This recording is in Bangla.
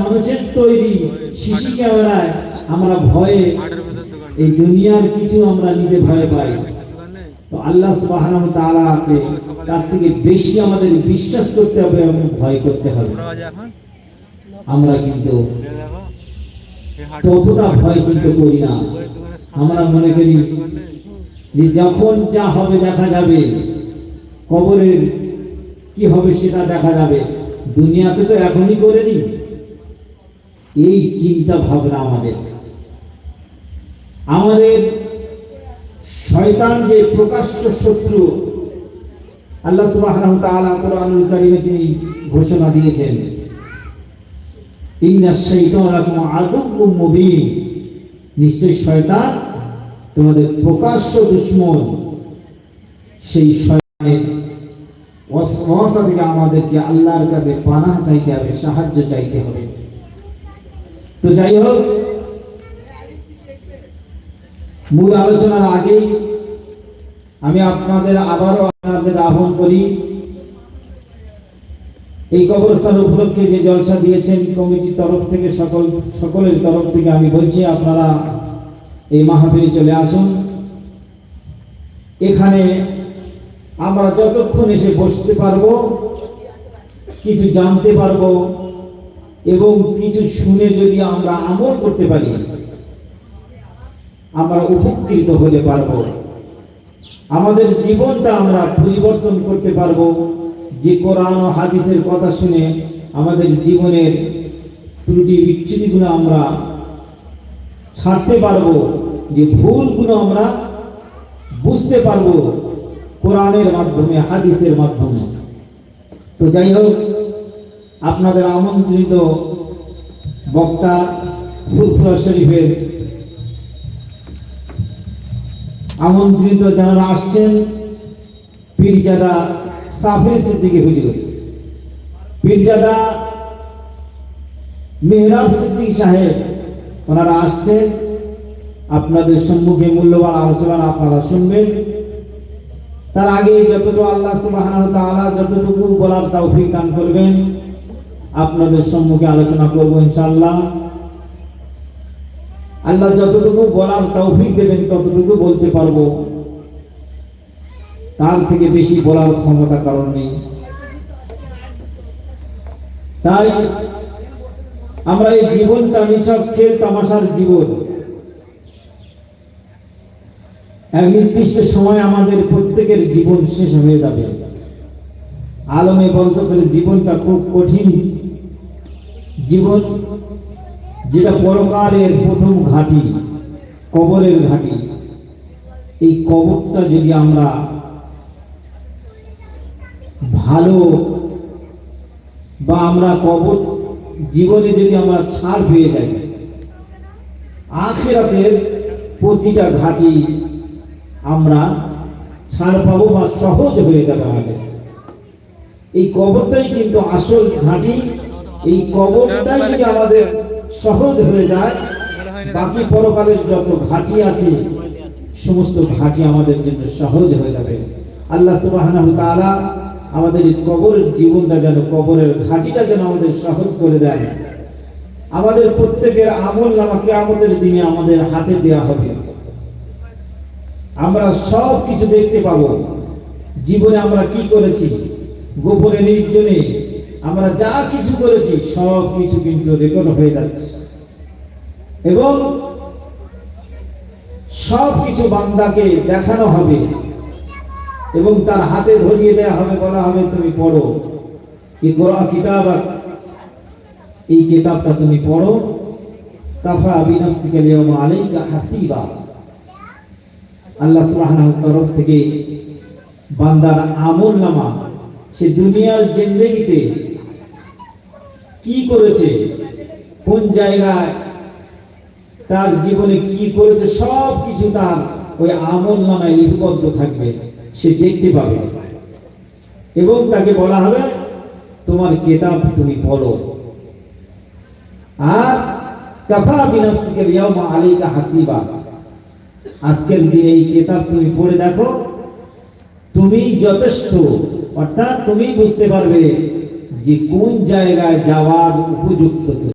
মানুষের তৈরি সিসি ক্যামেরায় আমরা ভয়ে এই দুনিয়ার কিছু আমরা নিতে ভয় পাই। তো আল্লাহ সুবহানাহু ওয়া তাআলাকে তার থেকে বেশি আমাদের বিশ্বাস করতে হবে এবং ভয় করতে হবে। আমরা কিন্তু ততটা ভয় কিন্তু করি না। আমরা মনে করি যে যখন যা হবে দেখা যাবে, কবরের কি হবে সেটা দেখা যাবে, দুনিয়াতে তো এখনই করে নি। এই চিন্তা ভাবনা আমাদের শয়তান যে প্রকাশ্য শত্রু, আল্লাহ সুবহানাহু ওয়া তাআলা কোরআনুল কারীমে তিনি ঘোষণা দিয়েছেন, ইন্নাশ শাইতানা লাকুম আদুউম মুবিন, নিশ্চয়ই শয়তান তোমাদের প্রকাশ্য দুশমন। সেই শয়তানের ওয়াসওয়াসা থেকে আমাদেরকে আল্লাহর কাছে পানাহ চাইতে হবে, সাহায্য চাইতে হবে। তো যাই হোক, মূল আলোচনার আগেই আমি আপনাদের আহ্বান করি, এই কবরস্থান উপলক্ষে যে জলসা দিয়েছেন কমিটির তরফ থেকে, সকলের তরফ থেকে আমি বলছি, আপনারা এই মাহফিলে চলে আসুন। এখানে আমরা যতক্ষণ এসে বসতে পারবো, কিছু জানতে পারবো এবং কিছু শুনে যদি আমরা আমল করতে পারি, আমরা উপকৃত হতে পারবো। আমাদের জীবনটা আমরা পরিবর্তন করতে পারবো। যে কোরআন ও হাদিসের কথা শুনে আমাদের জীবনের ত্রুটি বিচ্যুতিগুলো আমরা ছাড়তে পারবো, যে ভুলগুলো আমরা বুঝতে পারবো কোরআনের মাধ্যমে, হাদিসের মাধ্যমে। তো যাই হোক, আপনাদের আমন্ত্রিত বক্তা ফুরফুরা শরীফের আমন্ত্রিত যারা আসছেন, পীরজাদা সাফির সিদ্দিকী হুজুর, পীরজাদা মেহরাব সিদ্দিকী সাহেব, ওনারা আসছেন। আপনাদের সম্মুখে মূল্যবান আলোচনা আপনারা শুনবেন। তার আগে যতটুকু আল্লাহ সুবহানাহু ওয়া তাআলা যতটুকু বলার তৌফিক দান করবেন, আপনাদের সম্মুখে আলোচনা করব ইনশাআল্লাহ। আল্লাহ যতটুকু বলার তৌফিক দেবেন ততটুকু বলতে পারবো, তার থেকে বেশি বলার ক্ষমতা কারণ নেই। তাই আমরা এই জীবনটা নিছক খেল তামাশার জীবন। এক নির্দিষ্ট সময় আমাদের প্রত্যেকের জীবন শেষ হয়ে যাবে। আলমে বরজখের জীবনটা খুব কঠিন জীবন, যেটা পরকালের প্রথম ঘাঁটি, কবরের ঘাঁটি। এই কবরটা যদি আমরা ভালো বা আমরা কবর জীবনে যদি আমরা ছাড় পেয়ে যাই, আখিরাতের প্রতিটা ঘাঁটি আমরা ছাড় পাবো বা সহজ হয়ে যাবে আমাদের। এই কবরটাই কিন্তু আসল ঘাঁটি। এই কবরটাই যদি আমাদের সহজ হয়ে যায়, বাকি পরকালের যত ঘাঁটি আছে সমস্ত ঘাঁটি আমাদের জন্য সহজ হয়ে যাবে। আল্লাহ সুবহানাহু ওয়া তাআলা আমাদের এই কবরের জীবনটা যেন, কবরের ঘাঁটিটা যেন আমাদের সহজ করে দেয়। আমাদের প্রত্যেকের আমলনামা কিয়ামতের দিনে আমাদের হাতে দেয়া হবে। আমরা সব কিছু দেখতে পাবো, জীবনে আমরা কি করেছি, গোপনে নির্জনে আমরা যা কিছু করেছি সব কিছু কিন্তু রেকর্ড হয়ে যাচ্ছে এবং সব কিছু বান্দাকে দেখানো হবে এবং তার হাতে ধরিয়ে দেওয়া হবে, বলা হবে তুমি পড়ো, ইকরা কিতাবাক, এই কিতাবটা তুমি পড়ো, কাফা বিনাফসিকা আল-ইয়াওমা আলাইকা হাসিবা। আল্লাহ সুবহানাহু ওয়া তাআলার তরফ থেকে বান্দার আমলনামা, সে দুনিয়ার জিন্দেগিতে কি করেছে, কোন জায়গায় তার জীবনে কি করেছে, সব কিছু তার ওই আমলনামায় লিপিবদ্ধ থাকবে, সে দেখতে পাবে এবং তাকে বলা হবে তোমার কিতাব তুমি পড়ো। আর কাফা বিনাফসিকা আল-ইয়াওমা আলাইকা হাসিবা, আজকের দিনে এই কিতাব তুমি পড়ে দেখো, তুমি যথেষ্ট, অর্থাৎ তুমি বুঝতে পারবে যে কোন জায়গায় যাওয়ার উপযুক্ত।